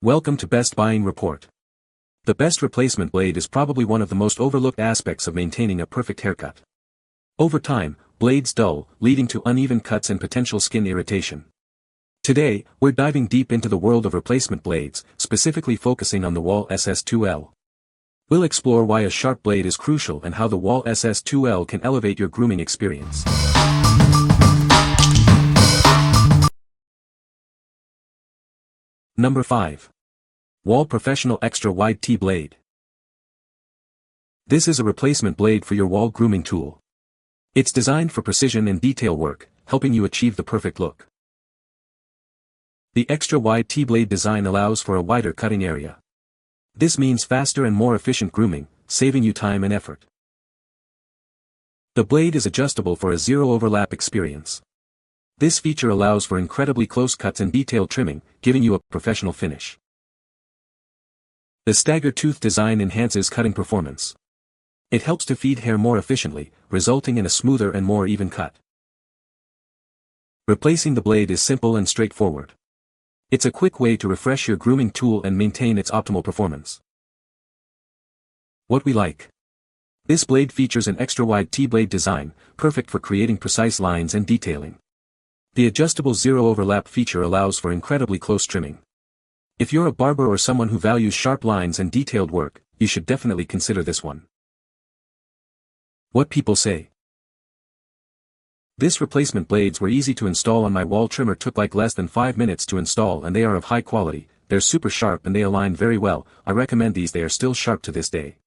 Welcome to Best Buying Report. The best replacement blade is probably one of the most overlooked aspects of maintaining a perfect haircut. Over time, blades dull, leading to uneven cuts and potential skin irritation. Today, we're diving deep into the world of replacement blades, specifically focusing on the Wahl SS2L. We'll explore why a sharp blade is crucial and how the Wahl SS2L can elevate your grooming experience. Number 5. Wahl Professional Extra Wide T-Blade. This is a replacement blade for your Wahl grooming tool. It's designed for precision and detail work, helping you achieve the perfect look. The extra wide T-blade design allows for a wider cutting area. This means faster and more efficient grooming, saving you time and effort. The blade is adjustable for a zero overlap experience. This feature allows for incredibly close cuts and detailed trimming, giving you a professional finish. The stagger tooth design enhances cutting performance. It helps to feed hair more efficiently, resulting in a smoother and more even cut. Replacing the blade is simple and straightforward. It's a quick way to refresh your grooming tool and maintain its optimal performance. What we like. This blade features an extra-wide T-blade design, perfect for creating precise lines and detailing. The adjustable zero overlap feature allows for incredibly close trimming. If you're a barber or someone who values sharp lines and detailed work, you should definitely consider this one. What people say. This replacement blades were easy to install on my Wahl trimmer, took like less than 5 minutes to install, and they are of high quality. They're super sharp and they align very well. I recommend these, they are still sharp to this day.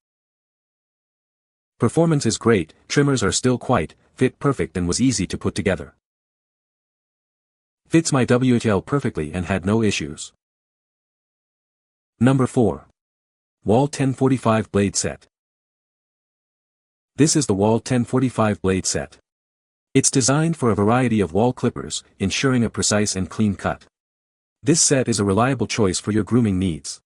Performance is great, trimmers are still quite, fit perfect and was easy to put together. Fits my WHL perfectly and had no issues. Number 4. Wahl 1045 Blade Set. This is the Wahl 1045 Blade Set. It's designed for a variety of Wahl clippers, ensuring a precise and clean cut. This set is a reliable choice for your grooming needs.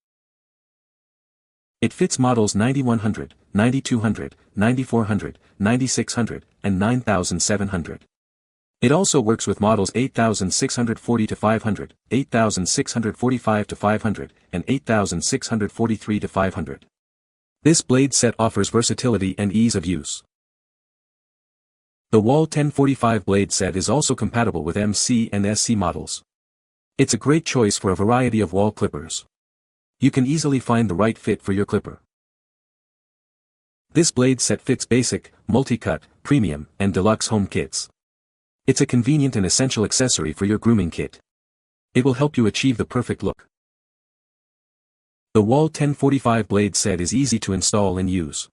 It fits models 9100, 9200, 9400, 9600, and 9700. It also works with models 8640-500, 8645-500, and 8643-500. This blade set offers versatility and ease of use. The Wahl 1045 blade set is also compatible with MC and SC models. It's a great choice for a variety of Wahl clippers. You can easily find the right fit for your clipper. This blade set fits basic, multi-cut, premium, and deluxe home kits. It's a convenient and essential accessory for your grooming kit. It will help you achieve the perfect look. The Wahl 1045 blade set is easy to install and use.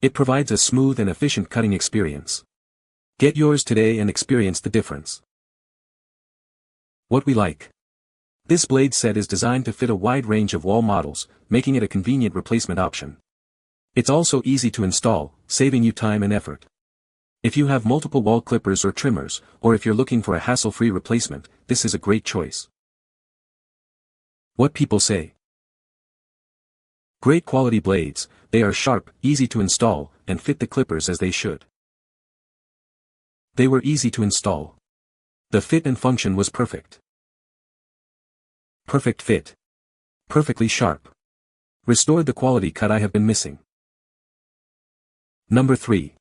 It provides a smooth and efficient cutting experience. Get yours today and experience the difference. What we like. This blade set is designed to fit a wide range of Wahl models, making it a convenient replacement option. It's also easy to install, saving you time and effort. If you have multiple Wahl clippers or trimmers, or if you're looking for a hassle-free replacement, this is a great choice. What people say. Great quality blades, they are sharp, easy to install, and fit the clippers as they should. They were easy to install. The fit and function was perfect. Perfect fit. Perfectly sharp. Restored the quality cut I have been missing. Number 3.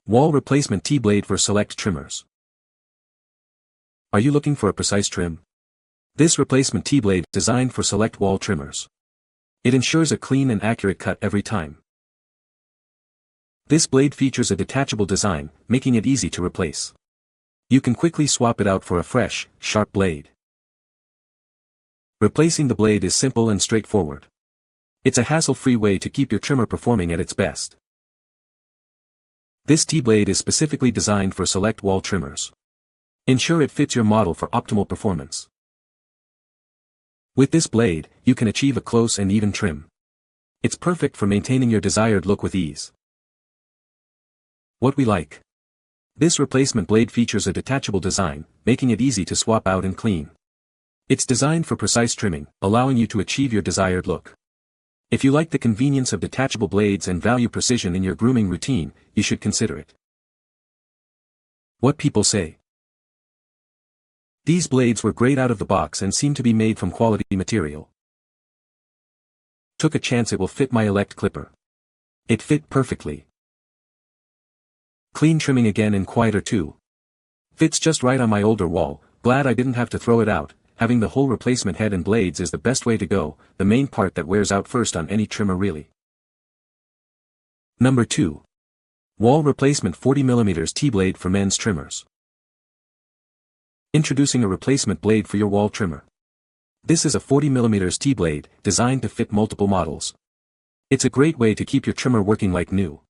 Wahl Replacement T-Blade for Select Trimmers. Are you looking for a precise trim? This replacement T-Blade is designed for select Wahl trimmers. It ensures a clean and accurate cut every time. This blade features a detachable design, making it easy to replace. You can quickly swap it out for a fresh, sharp blade. Replacing the blade is simple and straightforward. It's a hassle-free way to keep your trimmer performing at its best. This T-blade is specifically designed for select Wahl trimmers. Ensure it fits your model for optimal performance. With this blade, you can achieve a close and even trim. It's perfect for maintaining your desired look with ease. What we like. This replacement blade features a detachable design, making it easy to swap out and clean. It's designed for precise trimming, allowing you to achieve your desired look. If you like the convenience of detachable blades and value precision in your grooming routine, you should consider it. What people say. These blades were great out of the box and seem to be made from quality material. Took a chance it will fit my elect clipper. It fit perfectly. Clean trimming again in quieter too. Fits just right on my older Wahl, glad I didn't have to throw it out. Having the whole replacement head and blades is the best way to go, the main part that wears out first on any trimmer really. Number 2. Wahl Replacement 40mm T-Blade for men's trimmers. Introducing a replacement blade for your Wahl trimmer. This is a 40mm T-Blade, designed to fit multiple models. It's a great way to keep your trimmer working like new.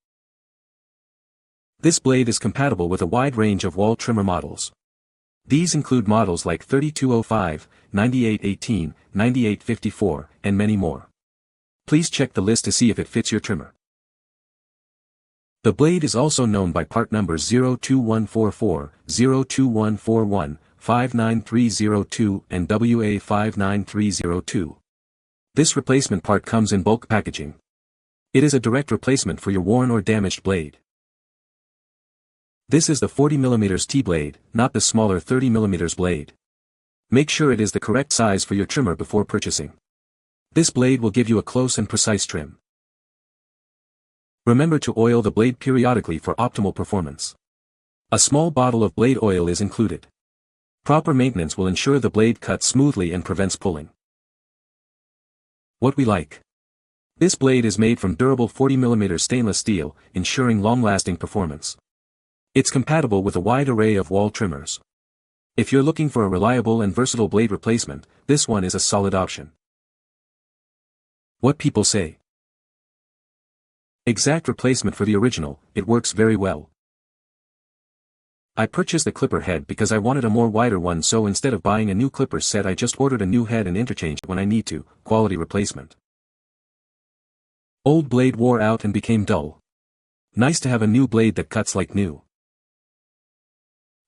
This blade is compatible with a wide range of Wahl trimmer models. These include models like 3205, 9818, 9854, and many more. Please check the list to see if it fits your trimmer. The blade is also known by part numbers 02144, 02141, 59302, and WA59302. This replacement part comes in bulk packaging. It is a direct replacement for your worn or damaged blade. This is the 40mm T-blade, not the smaller 30mm blade. Make sure it is the correct size for your trimmer before purchasing. This blade will give you a close and precise trim. Remember to oil the blade periodically for optimal performance. A small bottle of blade oil is included. Proper maintenance will ensure the blade cuts smoothly and prevents pulling. What we like. This blade is made from durable 40mm stainless steel, ensuring long-lasting performance. It's compatible with a wide array of Wahl trimmers. If you're looking for a reliable and versatile blade replacement, this one is a solid option. What people say. Exact replacement for the original, it works very well. I purchased the clipper head because I wanted a more wider one, so instead of buying a new clipper set I just ordered a new head and interchanged when I need to. Quality replacement. Old blade wore out and became dull. Nice to have a new blade that cuts like new.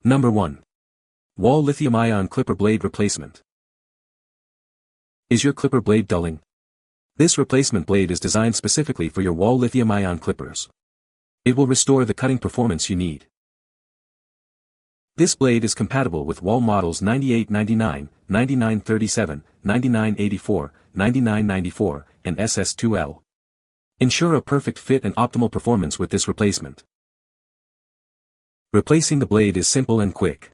Number 1. Wahl Lithium-ion Clipper Blade Replacement. Is your clipper blade dulling? This replacement blade is designed specifically for your Wahl Lithium-ion clippers. It will restore the cutting performance you need. This blade is compatible with Wahl models 9899, 9937, 9984, 9994, and SS2L. Ensure a perfect fit and optimal performance with this replacement. Replacing the blade is simple and quick.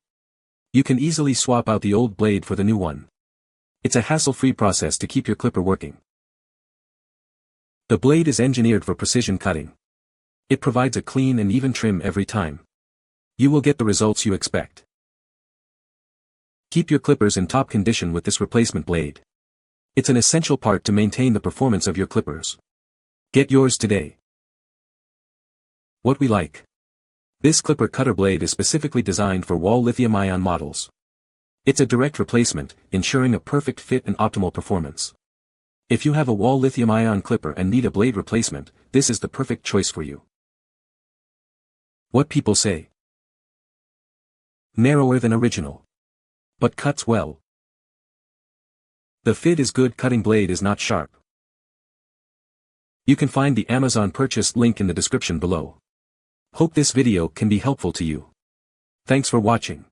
You can easily swap out the old blade for the new one. It's a hassle-free process to keep your clipper working. The blade is engineered for precision cutting. It provides a clean and even trim every time. You will get the results you expect. Keep your clippers in top condition with this replacement blade. It's an essential part to maintain the performance of your clippers. Get yours today. What we like. This clipper cutter blade is specifically designed for Wahl lithium-ion models. It's a direct replacement, ensuring a perfect fit and optimal performance. If you have a Wahl lithium-ion clipper and need a blade replacement, this is the perfect choice for you. What people say. Narrower than original. But cuts well. The fit is good, cutting blade is not sharp. You can find the Amazon purchase link in the description below. Hope this video can be helpful to you. Thanks for watching.